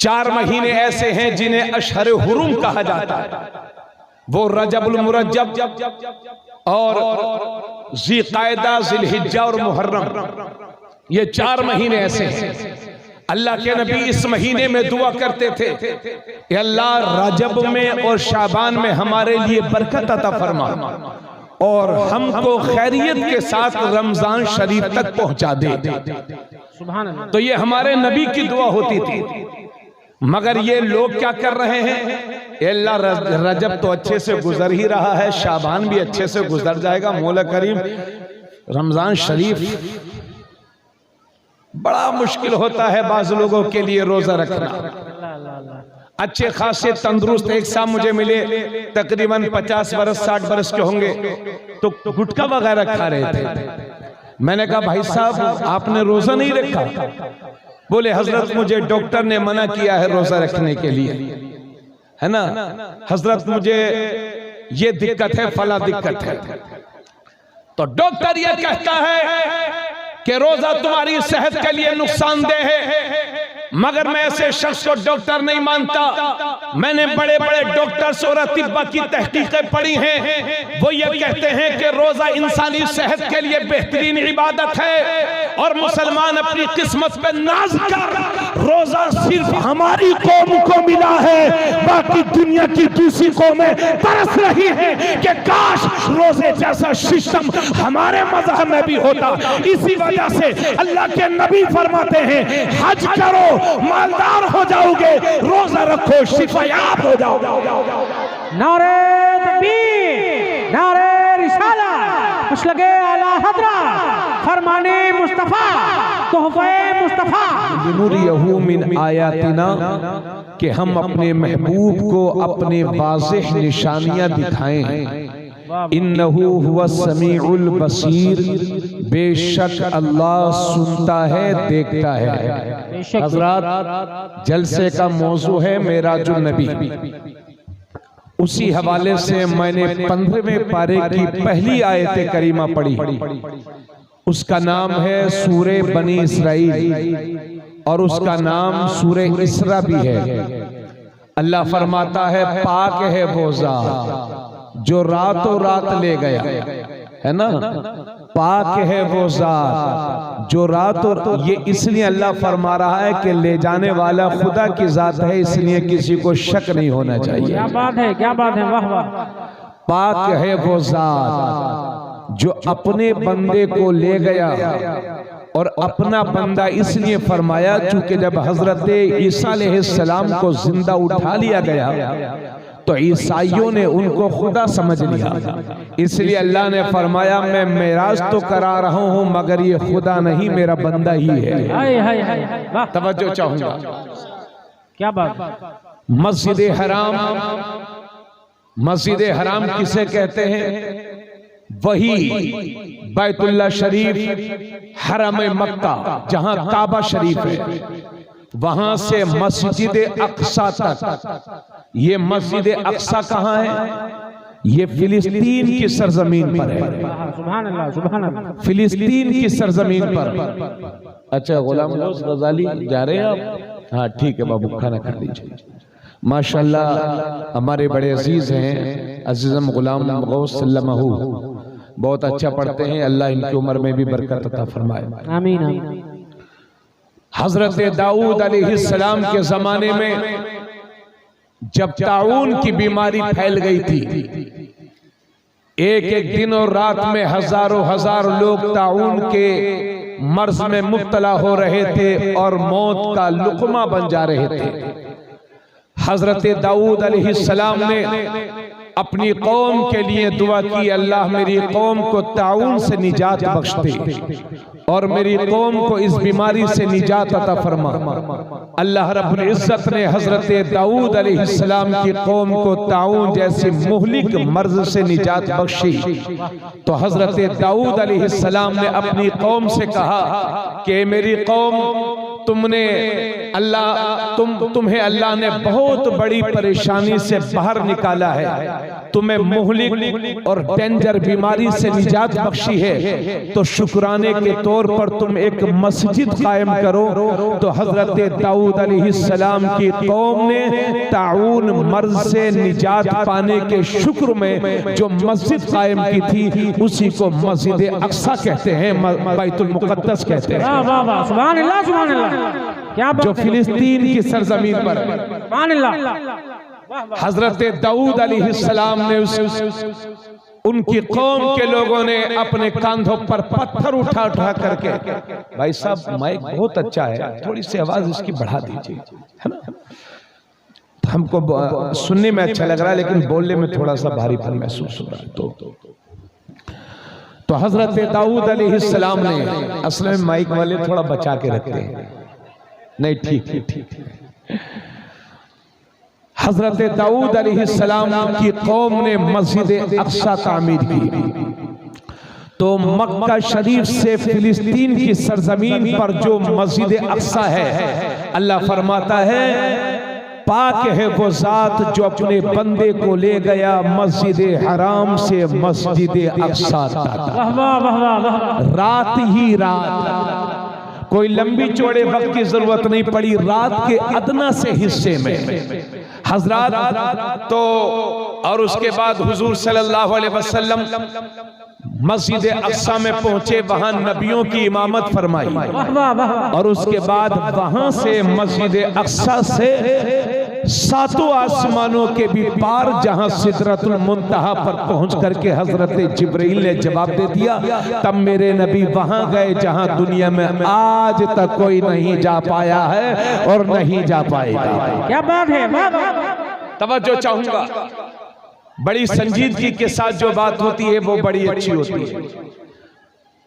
4 महीने ऐसे हैं जिन्हें अशहर हुरुम कहा जाता है। वो रजबुल मुरज्जब और ज़िक़ायदा, ज़िलहिज्जा और मुहर्रम, ये 4 महीने ऐसे हैं। अल्लाह के नबी इस महीने में दुआ करते थे कि अल्लाह रजब में और शाबान में हमारे लिए बरकत अता फरमा और हमको खैरियत के साथ रमजान शरीफ तक पहुंचा दे। तो ये हमारे नबी की दुआ होती थी। मगर ये लोग क्या कर रहे हैं? अल्लाह रजब तो अच्छे से गुजर ही रहा है, शाबान भी अच्छे से गुजर जाएगा, मौला करीम रमजान शरीफ बड़ा मुश्किल होता है बाज़ लोगों के लिए रोजा रखना। अच्छे खासे तंदुरुस्त एक साहब मुझे मिले, तकरीबन 50 बरस 60 बरस के होंगे, तो गुटखा वगैरह खा रहे थे। मैंने कहा भाई साहब आपने रोजा नहीं रखा? बोले हजरत मुझे डॉक्टर ने मना किया है रोजा रखने के लिए, है ना हजरत, मुझे ये दिक्कत है, फला दिक्कत है। तो डॉक्टर ये कहता है कि रोजा तुम्हारी सेहत के लिए नुकसानदेह है, मगर मैं ऐसे शख्स को डॉक्टर नहीं मानता। मैंने बड़े बड़े डॉक्टर्स और अतिब्बा की तहकीकें पढ़ी हैं, वो ये कहते हैं कि रोजा इंसानी सेहत के लिए बेहतरीन इबादत है और मुसलमान अपनी किस्मत पे नाज कर रोजा सिर्फ हमारी कौम को मिला है, बाकी दुनिया की दूसरी कौमें तरस रही है कि काश रोजे जैसा सिस्टम हमारे मजहब में भी होता। इसी वजह से अल्लाह के नबी फरमाते हैं हज करो मालदार हो जाओगे, रोजा रखो शिफायाब हो जाओगे। नारे तकबीर, नारे रिसालत, मसलके आला हज़रत, फरमाने मुस्तफा, तोहफे मुस्तफा, लिनुरियहु मिन आयातिना, कि हम अपने महबूब को अपने वाज़ेह निशानियां दिखाएं। इन्नहु हुवा समीउल बसीर, बेशक अल्लाह सुनता है, देखता है। हज़रात जलसे का मौजू है मेराजुन नबी। उसी हवाले से मैंने 15वें पारे की पहली आयत करीमा पढ़ी। उसका नाम है सूरे बनी इसराइल और उसका नाम सूरे इसरा भी है। अल्लाह फरमाता है पाक है वो ज़ात जो रातों रात ले गया, है ना, पाक है वो ज़ात जो रातों, ये इसलिए अल्लाह फरमा रहा है कि ले जाने वाला खुदा की ज़ात है, इसलिए किसी को शक नहीं होना चाहिए। क्या बात है, क्या बात है, वाह वाह। पाक है वो ज़ात जो अपने बंदे को ले गया, और अपना बंदा इसलिए फरमाया चूंकि जब हजरत ईसा अलैहिस्सलाम को जिंदा उठा लिया गया तो ईसाइयों ने उनको खुदा समझ लिया, इसलिए अल्लाह ने फरमाया मैं मेराज तो करा रहा हूं मगर ये खुदा नहीं, मेरा बंदा ही है। तवज्जो चाहूंगा, क्या बात। मस्जिद हराम, मस्जिद हराम किसे कहते हैं? वही बैतुल्लाह शरीफ, हरम मक्का जहां काबा शरीफ है, वहां से मस्जिद अक्सा तक। ये मस्जिद अक्सा कहां है? ये फिलिस्तीन की सरजमीन पर है। सुभान अल्लाह, सुभान अल्लाह। फिलिस्तीन की सरजमीन पर। अच्छा गुलाम गजाली जा रहे हैं आप? हाँ ठीक है बाबू, खाना खा लीजिए। माशाल्लाह हमारे बड़े अजीज हैं, अजीजम गुलाम गौस सल्लमहू, बहुत अच्छा पढ़ते हैं। अल्लाह इनकी उम्र में भी बरकत अता फरमाए, आमीन आमीन। हजरत दाऊद अलैहिस्सलाम के जमाने में जब ताउन की बीमारी फैल गई थी, एक एक दिन और रात में हजारों हजार लोग ताउन के मर्ज में मुब्तला हो रहे थे और मौत का लुक़मा बन जा रहे थे। हजरत दाऊद अलैहिस्सलाम ने अपनी कौम के लिए दुआ की, अल्लाह मेरी कौम को ताउन से निजात बख्श दे और मेरी कौम को इस बीमारी से निजात अता फरमा। अल्लाह रब्बुल इज्जत ने हजरत दाऊद अलैहिस्सलाम की कौम को ताउन जैसी मुहलिक मर्ज से निजात बख्शी। तो हजरत दाऊद अलैहिस्सलाम ने अपनी कौम से कहा कि मेरी कौम तुमने तुम्हें अल्लाह ने बहुत बड़ी परेशानी से बाहर निकाला है, तुम्हें मुहलिक और डेंजर बीमारी से निजात बख्शी है, तो शुक्राने के तौर पर तुम एक मस्जिद कायम करो। तो हजरत दाऊद अलैहिस्सलाम की कौम ने ताउन मर्ज से निजात पाने के शुक्र में जो मस्जिद कायम की थी उसी को मस्जिद अक्सा कहते हैं, बैतुल मुक़द्दस कहते हैं। वाह वाह वाह, सुभान अल्लाह सुभान अल्लाह, क्या बात जो फिलिस्तीन की सरजमीन पर है। सुभान अल्लाह। हजरत दाऊद अलैहिस्सलाम ने उनकी कौम के लोगों ने अपने कंधों पर पत्थर उठा उठा करके, भाई साहब माइक बहुत अच्छा है, थोड़ी सी आवाज इसकी बढ़ा दीजिए, है ना, हमको सुनने में अच्छा लग रहा है लेकिन बोलने में थोड़ा सा भारीपन महसूस हो रहा है। तो हजरत दाऊद अलैहिस्सलाम ने, असल में माइक वाले थोड़ा बचा के रखते हैं, नहीं ठीक। हजरत दाऊद अलैहिस्सलाम की कौम ने मस्जिद अक्सा तामीर की। तो मक्का शरीफ से फिलिस्तीन की सरजमीन पर जो मस्जिद अक्सा है, अल्लाह फरमाता है पाक है वो जात जो अपने बंदे को ले गया मस्जिद हराम से मस्जिद अक्सा तक, रात ही रात, कोई लंबी चौड़े वक्त की जरूरत नहीं पड़ी, रात के अदना से हिस्से में हजरात। तो और उसके बाद हुजूर सल्लल्लाहु अलैहि वसल्लम मस्जिद अक्सा में पहुंचे, वहां नबियों की इमामत फरमाई, और उसके बाद वहां से मस्जिद अक्सा से सातों आसमानों के भी पार, जहां सिदरतुल मुंतहा पर पहुंच करके हजरत जिब्रील ने जवाब दे दिया, तब मेरे नबी वहां गए जहां दुनिया में आज तक कोई नहीं जा पाया है और नहीं जा पाएगा। क्या बात है, तवज्जो चाहूंगा, बड़ी संजीदगी के साथ जो बात होती है वो बड़ी अच्छी होती है।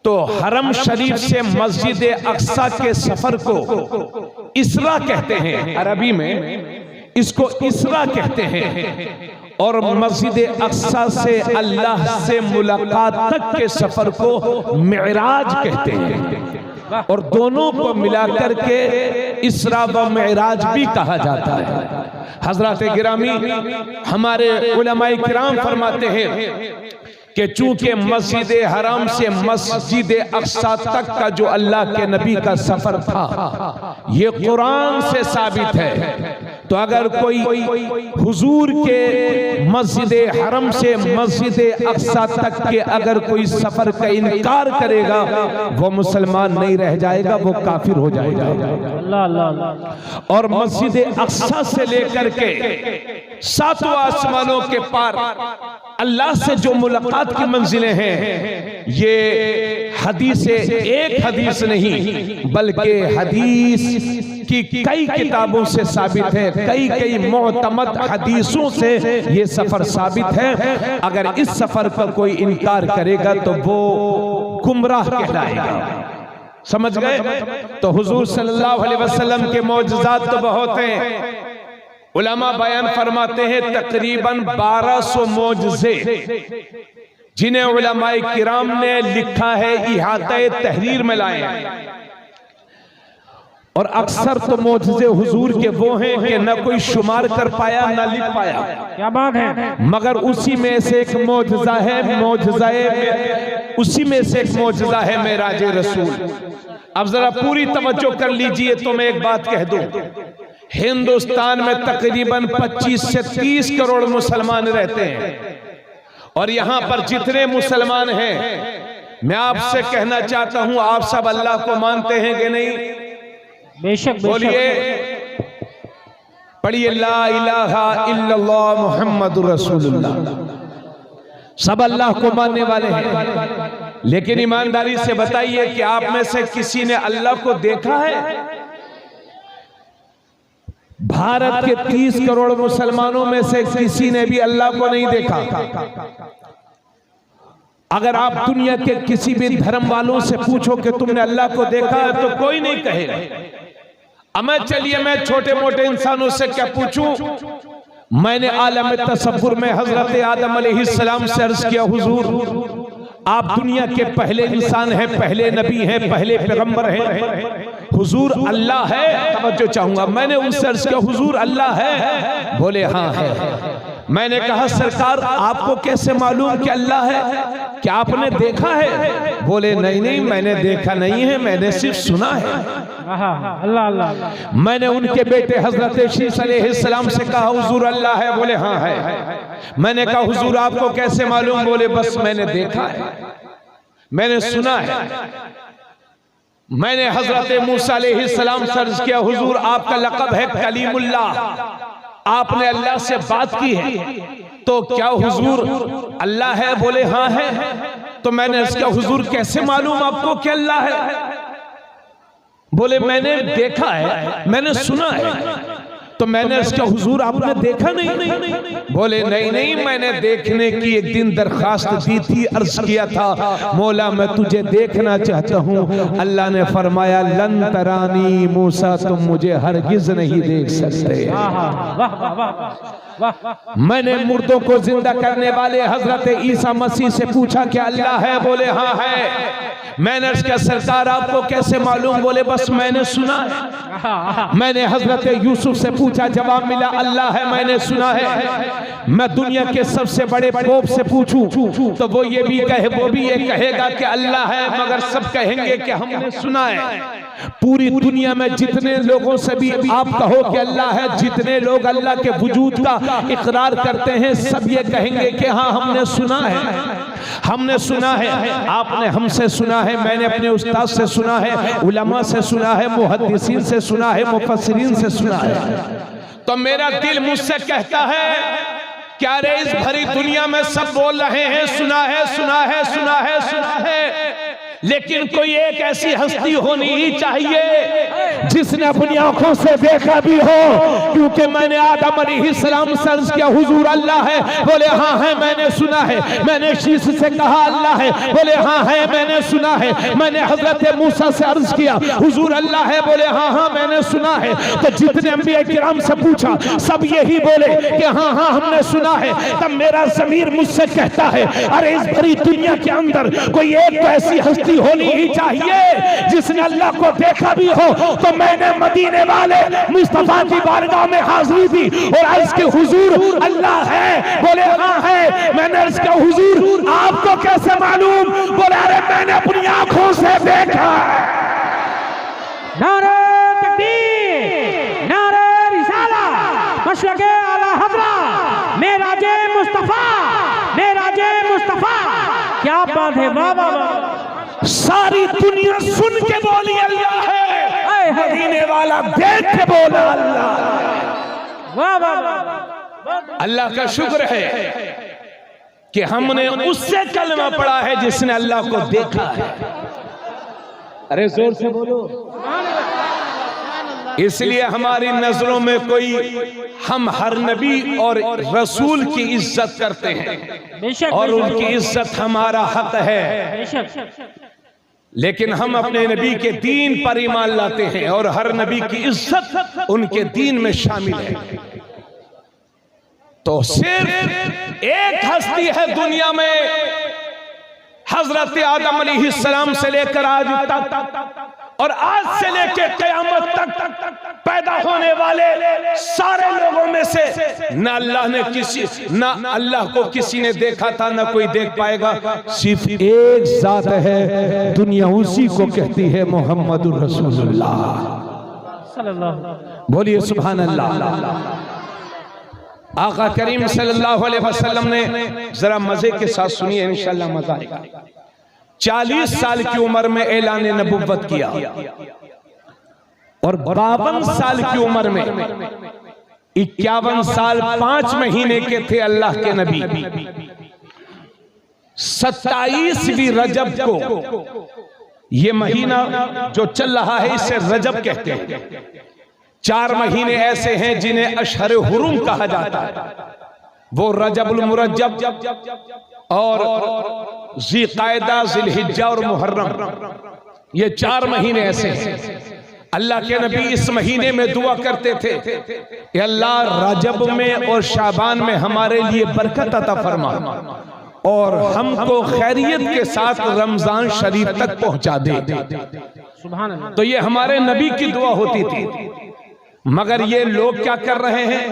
तो हरम शरीफ से मस्जिद अक्सा के सफर को इसरा कहते हैं, अरबी में इसको इसरा कहते हैं, और मस्जिद अक्सा से अल्लाह से मुलाकात तक के सफर को मिराज कहते हैं, और दोनों को मिलाकर के इसरा व मिराज भी कहा जाता है। हजरत गिरामी हमारे उलमाए किराम फरमाते हैं कि चूंकि मस्जिद हराम से मस्जिद अक्सा तक का जो अल्लाह के नबी का सफर था ये कुरान से साबित है, तो अगर कोई हुजूर के मस्जिद हरम से मस्जिद अक्सा तक के अगर कोई सफर का इनकार करेगा वो मुसलमान नहीं रह जाएगा, वो काफिर हो जाएगा। और मस्जिद अक्सा से लेकर के सातों आसमानों के पार अल्लाह से जो मुलाकात की मंजिलें हैं, ये हदीस एक हदीस नहीं बल्कि हदीस की कई किताबों से साबित है, कई मुअतमद हदीसों से ये सफर साबित है। अगर इस सफर पर कोई इनकार करेगा तो वो गुमराह कहलाएगा, समझ गए। तो हुजूर सल्लल्लाहु अलैहि वसल्लम के मौजज़ात तो बहुत हैं, उलमा बयान फरमाते हैं तकरीबन 1200 मौजज़े, जिन्हें उलमाए किराम ने लिखा है, इहाते तहरीर में लाए हैं। और अक्सर तो मौजज़े हुजूर के वो हैं कि न कोई शुमार कर पाया न लिख पाया। क्या बात है। मगर उसी में से एक मौजज़ा है, उसी में से एक मौजज़ा है मेराज रसूल। अब जरा पूरी तवज्जो कर लीजिए तो मैं एक बात कह दूं, हिंदुस्तान में तकरीबन 25 से 30 करोड़ मुसलमान रहते हैं, और यहां पर जितने मुसलमान हैं मैं आपसे कहना चाहता हूं, आप सब अल्लाह को मानते हैं कि नहीं? बेशक बोलिए, पढ़िए ला इलाहा इल्लल्लाह मुहम्मदुर रसूलुल्लाह। सब अल्लाह को मानने वाले हैं, लेकिन ईमानदारी से बताइए कि आप में से किसी ने अल्लाह को देखा है? भारत के 30 करोड़ मुसलमानों में से किसी ने भी अल्लाह को नहीं देखा। अगर आप दुनिया के किसी भी धर्म वालों से पूछो कि तुमने अल्लाह को देखा है तो कोई नहीं कहेगा। अब चलिए मैं छोटे मोटे इंसानों से क्या पूछूं? मैंने आलम तसव्वुर में हजरत आदम अलैहिस्सलाम से अर्ज किया, हुजूर आप दुनिया के पहले इंसान हैं, पहले नबी हैं, पहले पैगंबर हैं, हुजूर अल्लाह है? तवज्जो चाहूंगा। मैंने उनसे अर्ज किया हुजूर अल्लाह है? बोले हाँ है। मैंने कहा सरकार आपको कैसे मालूम कि अल्लाह है? क्या आपने देखा है? बोले नहीं नहीं मैंने देखा नहीं है, मैंने सिर्फ सुना है। अल्लाह अल्लाह। मैंने उनके बेटे हजरत शीश अलैहिस्सलाम से कहा हुजूर अल्लाह है? बोले हाँ है। मैंने कहा हुजूर आपको कैसे मालूम? बोले बस मैंने देखा है, मैंने सुना है। मैंने हजरत मूसा अलैहिस्सलाम से अर्ज किया हुजूर आपका लक़ब है कलीमुल्लाह, आपने अल्लाह से बात की है, तो क्या हुजूर अल्लाह है? बोले हाँ है। तो मैंने अर्ज किया हुजूर कैसे मालूम आपको कि अल्लाह है? बोले मैंने देखा है, मैंने सुना है। तो मैंने उसका हुजूर आपने देखा नहीं? बोले नहीं नहीं मैंने देखने की एक दिन दरखास्त दी थी, अर्ज किया था मौला मैं तुझे देखना चाहता हूँ। अल्लाह ने फरमाया लन तरानी मूसा तुम मुझे हरगिज नहीं देख सकते। मैंने मुर्दों को जिंदा करने वाले हजरत ईसा मसीह से पूछा कि अल्लाह है? बोले हाँ है। मैंने उसका सरकार आपको कैसे मालूम? बोले बस मैंने सुना है। मैंने हजरत यूसुफ से पूछा, जवाब मिला अल्लाह है, मैंने सुना है। मैं दुनिया के सबसे बड़े पोप से पूछूं तो वो ये भी कहेगा कि अल्लाह है, मगर सब कहेंगे कि हमने सुना है। पूरी दुनिया में जितने लोगों से भी आप कहो कि अल्लाह है, जितने लोग अल्लाह के वजूद का इकरार करते हैं, सब ये कहेंगे कि हाँ हमने सुना है, हमने सुना है। आपने हमसे सुना है, मैंने अपने उस्ताद से सुना है, उलमा से सुना है, मुहद्दिसीन से सुना है, मुफस्सिरीन से सुना है। तो मेरा दिल मुझसे कहता है क्या रे इस भरी दुनिया में सब बोल रहे हैं सुना है, सुना है, सुना है, सुना है, लेकिन कोई एक ऐसी हस्ती होनी ही चाहिए जिसने अपनी आंखों से देखा भी हो। क्योंकि मैंने आदम अलैहिस्सलाम से अर्ज किया हुजूर अल्लाह है? बोले हाँ है, मैंने सुना है। मैंने शीश से कहा अल्लाह है? बोले हाँ है, मैंने सुना है। मैंने हजरत मूसा से अर्ज किया हुजूर अल्लाह है? बोले हाँ हाँ मैंने सुना है। तो जितने अंबिया किराम से पूछा सब यही बोले कि हाँ हाँ हमने सुना है। तब मेरा ज़मीर मुझसे कहता है अरे इस भरी दुनिया के अंदर कोई एक ऐसी हस्ती होनी ही चाहिए जिसने अल्लाह को देखा भी हो। तो मैंने मदीने वाले मुस्तफा की बारगाह में हाजिरी दी और अर्ज के हुजूर अल्लाह है? बोले हाँ है। मैंने अर्ज किया हुजूर आपको कैसे मालूम? बोले अरे मैंने अपनी आंखों से देखा। नारे तकबीर, नारे रिसाला, मशरक़े आला हज़रत, मेराजे मुस्तफा, मेराजे मुस्तफा। क्या बात है, वाह वाह वाह। सारी दुनिया सुन के बोली अल्लाह है, मदीने वाला देख के बोला अल्लाह। वाह वाह वाह। अल्लाह का शुक्र है कि हमने उससे कलमा पढ़ा है जिसने अल्लाह को देखा है। अरे जोर से बोलो। इसलिए हमारी नजरों में हम हर नबी और रसूल की इज्जत करते हैं और उनकी इज्जत हमारा हक है। लेकिन हम अपने नबी के दीन पर ईमान लाते हैं और हर नबी की इज्जत उनके दीन में शामिल है। तो सिर्फ एक हस्ती है दुनिया में, हजरत आदम अलैहिस्सलाम से लेकर आज तक और आज से लेकर क़यामत तक पैदा होने वाले सारे लोगों में से न अल्लाह को किसी ने देखा था, न कोई देख पाएगा। सिर्फ एक जात है, दुनिया उसी को कहती है मोहम्मदुर रसूलुल्लाह। बोलिए सुभान अल्लाह। आका करीम सल्लल्लाहु अलैहि वसल्लम ने जरा मजे के साथ सुनिए, इंशाअल्लाह मजा आएगा। 40 साल की उम्र में ऐलान नबुव्वत किया और 52 साल की उम्र में 51 साल 5 महीने के थे अल्लाह के नबी। 27वीं रजब को, ये महीना जो चल रहा है इसे रजब कहते हैं। 4 महीने ऐसे हैं जिन्हें अशहर हुरुम कहा जाता है। वो रजबुल मुरज्जब और ज़िक़ायदा, ज़िलहिज्जा और मुहर्रम, ये 4 महीने ऐसे हैं। अल्लाह के नबी इस महीने में दुआ करते थे कि अल्लाह रजब में और शाबान में हमारे लिए बरकत अता फरमा और हमको खैरियत के साथ रमजान शरीफ तक पहुंचा दे। सुभान अल्लाह। तो ये हमारे नबी की दुआ होती थी। मगर ये लोग क्या कर रहे हैं,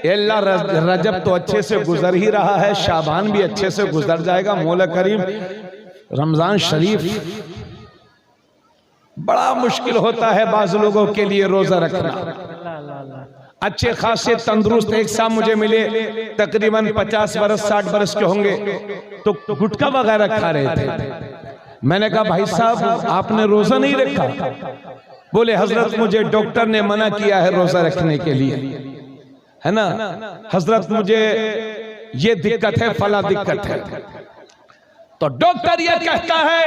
अल्लाह रजब तो अच्छे से गुजर ही रहा है, शाबान भी अच्छे से गुजर जाएगा, मौला करीम रमजान शरीफ बड़ा मुश्किल होता है बाज लोगों के लिए रोजा रखना। अच्छे खासे तंदुरुस्त एक साहब मुझे मिले, तकरीबन 50 बरस 60 बरस के होंगे, तो गुटखा वगैरह खा रहे थे। मैंने कहा भाई साहब आपने रोजा नहीं रखा? बोले हजरत मुझे डॉक्टर ने मना किया है रोजा रखने के लिए, है ना हजरत, मुझे ये दिक्कत है, फला दिक्कत है। तो डॉक्टर ये कहता है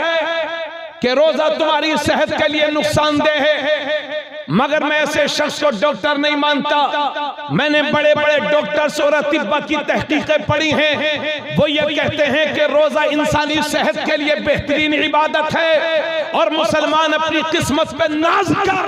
कि रोजा तुम्हारी सेहत के लिए नुकसानदेह है, मगर मैं ऐसे शख्स को डॉक्टर नहीं मानता। मैंने बड़े बड़े डॉक्टर्स और अतिब्बा की तहकीकें पढ़ी हैं, वो ये कहते हैं कि रोजा इंसानी सेहत के लिए बेहतरीन इबादत है, और मुसलमान अपनी किस्मत पे नाज कर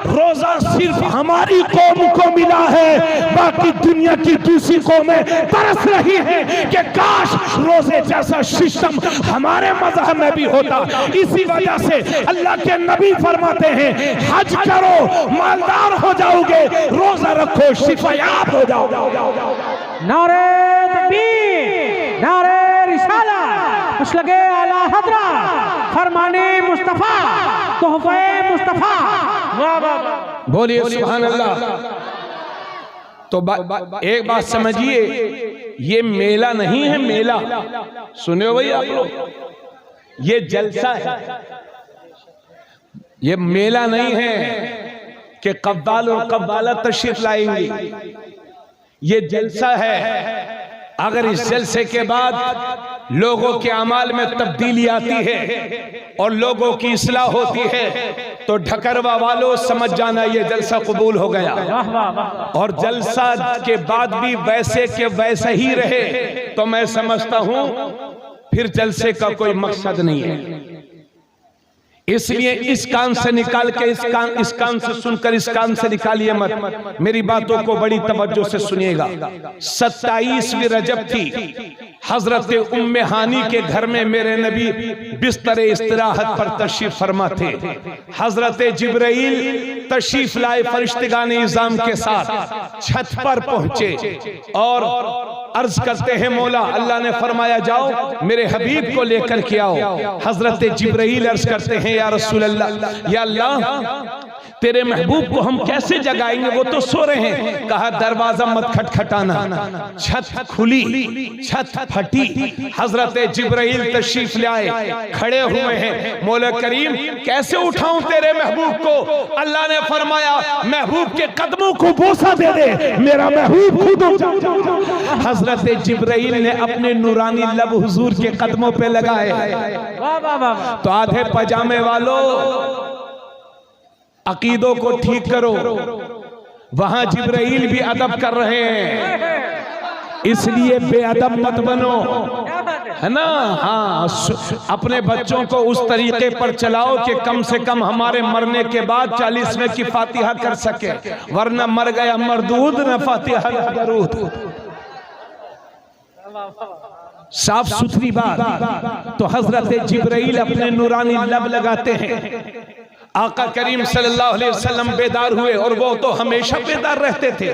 रोजा सिर्फ हमारी कौम को मिला है, बाकी दुनिया की दूसरी कौमें तरस रही है कि काश रोजे जैसा सिस्टम हमारे मजहब में भी होता। इसी वजह से अल्लाह के नबी फरमाते हैं हज करो मालदार हो जाओगे, रोजा रखो शिफायाब हो जाओगे। नारे तकबीर, नारे रिसालत, मसलके आला हज़रत, फरमाने मुस्तफा, तोहफे मुस्तफा। वाह वाह वाह, बोलिए सुभान अल्लाह। तो एक बात समझिए, ये मेला नहीं है, मेला सुने हो भाई आप लोग, ये जलसा है, ये मेला नहीं है कि कव्वाल और कव्वाला तशरीफ लाएंगी। ये जलसा है। अगर इस जलसे के बाद लोगों के अमाल में तब्दीली आती है और लोगों की इस्लाह होती है, तो ढकरवा वालों समझ जाना ये जलसा कबूल हो गया। और जलसा के बाद भी वैसे के वैसे ही रहे, तो मैं समझता हूं फिर जलसे का कोई मकसद नहीं है। इसलिए इस कान से निकाल के इस कान से सुनकर इस कान से निकालिए मत, मेरी बातों को बड़ी तवज्जो से सुनिएगा। 27वीं रजब थी, हजरत उम्मे हानी के घर में मेरे नबी बिस्तर इस्तराहत पर तशरीफ फरमा थे। हजरत जिब्राइल तशरीफ लाए फरिश्तेगान इज़ाम के साथ छत पर पहुंचे और अर्ज करते हैं मौला, अल्लाह ने फरमाया जाओ मेरे हबीब को लेकर के आओ। हजरत जिब्राइल अर्ज करते हैं या रसूल अल्लाह, या अल्लाह तेरे महबूब को हम कैसे जगाएंगे, वो तो सो रहे हैं। कहा दरवाजा मत खटखटाना। छत खुली, छत फटी, हजरत जिब्राइल तशरीफ लाए, खड़े हुए हैं। मौला करीम कैसे उठाऊं तेरे महबूब को? अल्लाह ने फरमाया महबूब के कदमों को बोसा दे दे, मेरा महबूब खुद। हजरत जिब्राइल ने अपने नूरानी लब हुजूर के कदमों पे लगाए। तो आधे पजामे वालों अकीदों को ठीक करो, वहां जिब्राइल भी अदब कर रहे हैं, इसलिए बेअदब मत बनो, है ना। हाँ, अपने बच्चों को उस तरीके पर चलाओ कि कम से कम हमारे मरने के बाद 40वें की फातिहा कर सके, वरना मर गया मरदूद न फातिहा न दरूद। साफ सुथरी बात। तो हजरत जिब्राइल अपने नूरानी लब लगाते हैं, आका करीम सल्लल्लाहु अलैहि वसल्लम बेदार हुए, और वो तो हमेशा बेदार रहते थे।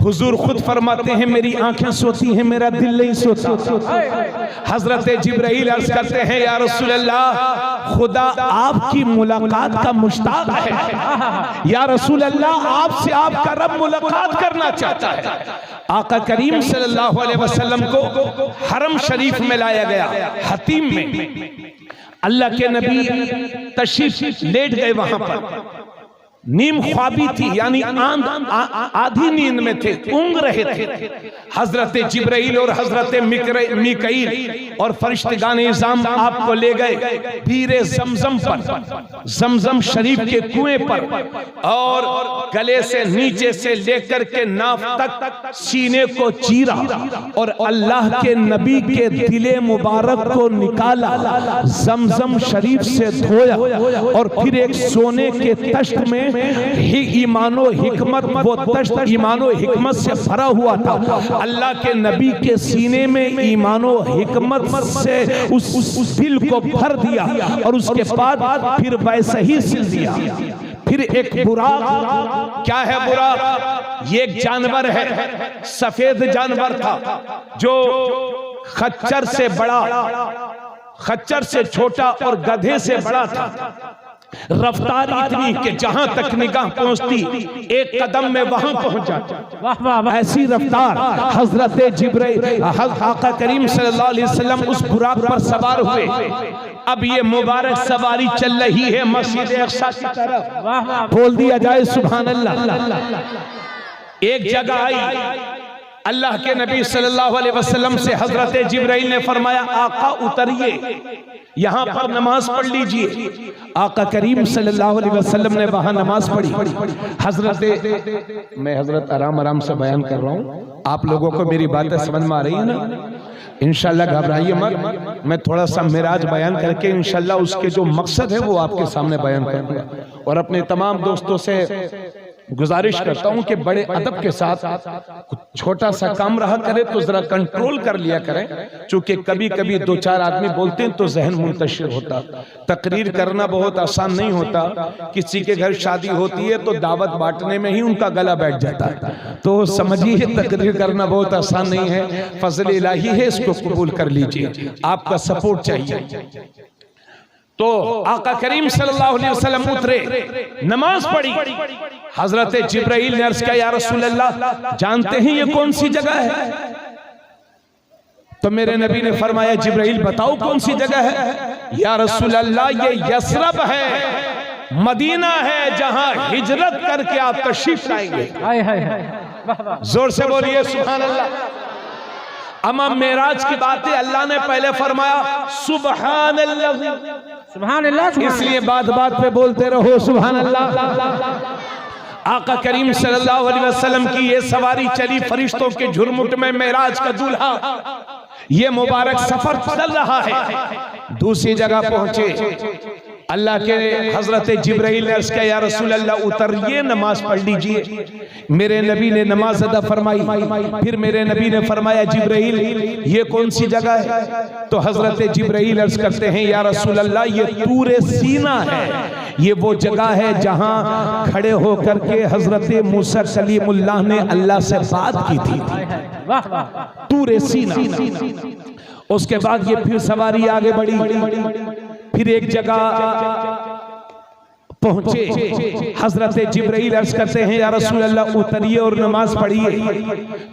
हुजूर खुद फरमाते हैं मेरी आंखें सोती हैं, मेरा दिल नहीं सोता। हजरत जिब्राइल अर्ज करते हैं या रसूल अल्लाह खुदा आपकी मुलाकात का मुश्ताक है, या रसूल अल्लाह आपसे आपका रब मुलाकात करना चाहता है। आका करीम सल्लल्लाहु अलैहि वसल्लम को हरम शरीफ में लाया गया, हतीम में। अल्लाह के नबी तशरीफ लेट गए वहां पर, नीम ख्वाबी थी, यानी आधी नींद में थे, ऊँग रहे थे। हजरत जिब्राइल और हजरत मीकाईल और फरिश्तेगान इज़ाम आपको ले गए पीरे जमजम पर, जमजम शरीफ के कुएं पर, और गले से नीचे से लेकर के नाफ तक सीने को चीरा और अल्लाह के नबी के दिले मुबारक को निकाला, जमजम शरीफ से धोया और फिर एक सोने के तश्त में ही ईमानो हिकमत, वो तश्त ईमानो हिकमत से भरा हुआ था। अल्लाह के नबी के सीने में ईमानो हिकमत से उस दिल को भर दिया और उसके बाद फिर वैसे ही सिल दिया। फिर एक बुराक, क्या है बुराक? ये एक जानवर है, सफेद जानवर था जो खच्चर से बड़ा, खच्चर से छोटा और गधे से बड़ा था। रफ्तार इतनी कि जहां तक निगाह पहुंचती एक कदम में वहां पहुंच जाती। ऐसी रफ्तार हजरत जिब्राइल आका करीम सल्लल्लाहु अलैहि वसल्लम उस बुराक पर सवार हुए। अब ये मुबारक सवारी चल रही है मस्जिद अक्सा की तरफ। बोल दिया जाए सुभान अल्लाह। एक जगह आई, अल्लाह के नबी सल्लल्लाहु अलैहि वसल्लम से हजरत जिब्राइल ने फरमाया, आका उतरिए, यहाँ पर नमाज पढ़ लीजिए। आका करीम सल्लल्लाहु अलैहि वसल्लम ने वहां नमाज पढ़ी। मैं हजरत आराम आराम से बयान कर रहा हूँ, आप लोगों को मेरी बातें समझ में आ रही है ना? इंशाल्लाह घबराइए मत, मैं थोड़ा सा मिराज बयान करके इंशाल्लाह उसके जो मकसद है वो आपके सामने बयान करूंगा। और अपने तमाम दोस्तों से गुजारिश करता हूं कि बड़े अदब के साथ छोटा सा काम रहा करे तो जरा कंट्रोल कर लिया करें, क्योंकि कभी कभी दो चार आदमी बोलते हैं तो जहन मुंतशिर होता। तकरीर करना बहुत आसान नहीं होता। किसी के घर शादी होती है तो दावत बांटने में ही उनका गला बैठ जाता है। तो समझिए तकरीर करना बहुत आसान नहीं है, फजल इलाही है, इसको कबूल कर लीजिए, आपका सपोर्ट चाहिए। तो आका करीम सल्लल्लाहु अलैहि वसल्लम उतरे, नमाज पढ़ी। हजरत जिब्राइल ने अर्ज किया, या रसूल अल्लाह, जानते हैं ये कौन सी जगह है? तो मेरे नबी ने फरमाया, जिब्राइल बताओ कौन सी जगह है? या रसूल अल्लाह, ये यसरब है, मदीना है, जहां हिजरत करके आप तशरीफ लाएंगे। जोर से बोलिए सुभान अल्लाह। अमा मेराज की बातें अल्लाह ने पहले फरमाया सुभान अल्लाह, सुभान अल्लाह, इसलिए बात बात पे बोलते रहो सुभान अल्लाह। आका करीम सल्लल्लाहु अलैहि वसल्लम की ये सवारी चली फरिश्तों के झुरमुट में, मेराज का दूल्हा, ये मुबारक सफर चल रहा है। दूसरी जगह पहुंचे, अल्लाह के हजरत जिब्राइल ने अर्ज किया, या रसूल अल्लाह उतरिए, नमाज पढ़ लीजिए। मेरे नबी ने नमाज अदा फरमाई। फिर मेरे नबी ने फरमाया, जिब्राइल ये कौन सी जगह है? तो हजरत जिब्राइल अर्ज करते हैं, या रसूल अल्लाह, ये तूरे सीना है, ये वो जगह है जहां खड़े होकर के हजरत मूसा कलीमुल्लाह ने अल्लाह से बात की थी। तूरे सीना। उसके बाद ये फिर सवारी आगे बढ़ी। फिर एक जगह पहुंचे, हजरत जिब्राइल अर्ज करते हैं, या रसूल अल्लाह उतरिए और नमाज पढ़िए।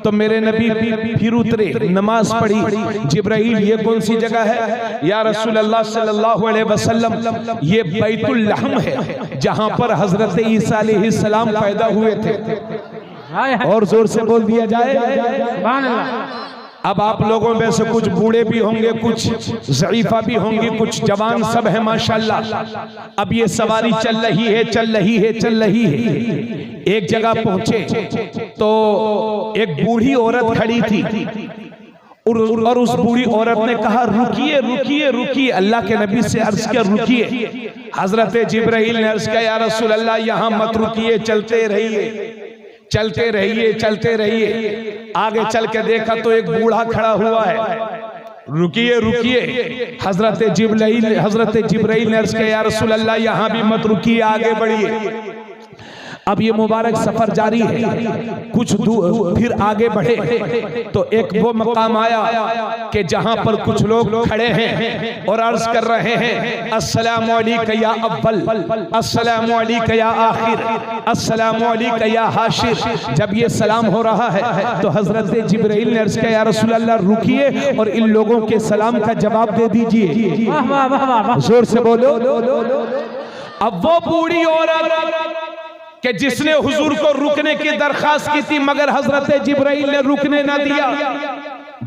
तो मेरे नबी फिर उतरे, नमाज पढ़ी। जिब्राइल ये कौन सी जगह है? या रसूल अल्लाह सल्लल्लाहु अलैहि वसल्लम, ये बैतुल लहम है, जहां पर हजरत ईसा अलैहिस्सलाम पैदा हुए थे। और जोर से बोल दिया जाए सुभान अल्लाह। अब आप लोगों में से कुछ बूढ़े भी होंगे, कुछ ज़ईफा भी होंगे, कुछ जवान, सब है माशाल्लाह। अब ये सवारी चल रही है, चल रही है, चल रही है। एक जगह पहुंचे तो एक बूढ़ी औरत खड़ी थी और उस बूढ़ी औरत ने कहा, रुकिए रुकिए रुकिए। अल्लाह के नबी से अर्ज किया, रुकिए। हजरत जिब्राइल ने अर्ज किया, या रसूल अल्लाह, यहाँ मत रुकिए, चलते रहिए, चलते रहिए, चलते रहिए। आगे चल के देखा तो एक बूढ़ा खड़ा हुआ है। रुकिए रुकिए। हजरत जिब्राइल ने अर्ज किया, या रसूल अल्लाह, यहाँ भी मत रुकिए, आगे बढ़िए। अब ये मुबारक सफर जारी है। कुछ दूर फिर आगे बढ़े तो एक वो मकाम आया कि जहां पर कुछ लोग खड़े हैं और अर्ज कर रहे हैं, अस्सलामु अलैका या अव्वल, अस्सलामु अलैका या आखिर, अस्सलामु अलैका या हाशिर। जब ये सलाम हो रहा है तो हजरत जिब्राइल ने अर्ज किया, या रसूल अल्लाह, रुकिए और इन लोगों के सलाम का जवाब दे दीजिए। जोर से बोलो। अब वो बूढ़ी औरत कि जिसने हुजूर को रुकने की दरखास्त की थी, मगर हजरत जिब्राइल ने रुकने ना दिया।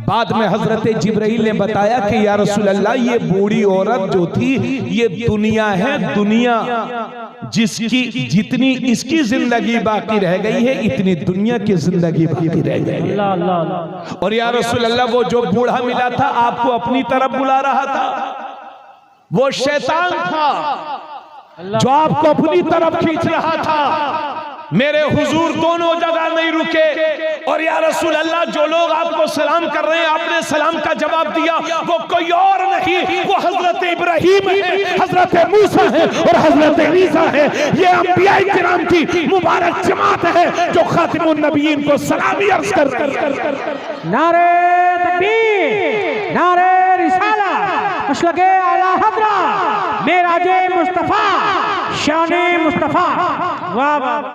बाद में हजरत जिब्राइल ने बताया कि या रसूल अल्लाह, ये बूढ़ी औरत जो थी, ये दुनिया है, दुनिया जिसकी जितनी इसकी जिंदगी बाकी रह गई है, इतनी दुनिया की जिंदगी बाकी रह गई है। और या रसूल अल्लाह, वो जो बूढ़ा मिला था आपको अपनी तरफ बुला रहा था, वो शैतान था। जो आपको अपनी तरफ खींच रहा था। मेरे हुजूर दोनों जगह नहीं रुके और या रसूल अल्लाह जो लोग आपको सलाम कर रहे हैं, आपने सलाम का जवाब दिया, वो कोई और नहीं, वो हजरत इब्राहीम है, हजरत मूसा है और हजरत ईसा है। ये अंबिया किराम की मुबारक जमात है जो खातिमुन नबीयीन को सलामी अर्ज कर रही है। नारे तकबीर, नारे रिसाला, मसलके आला हज़रा, मेराजे मुस्तफा, शाने मुस्तफा। वाह वाह।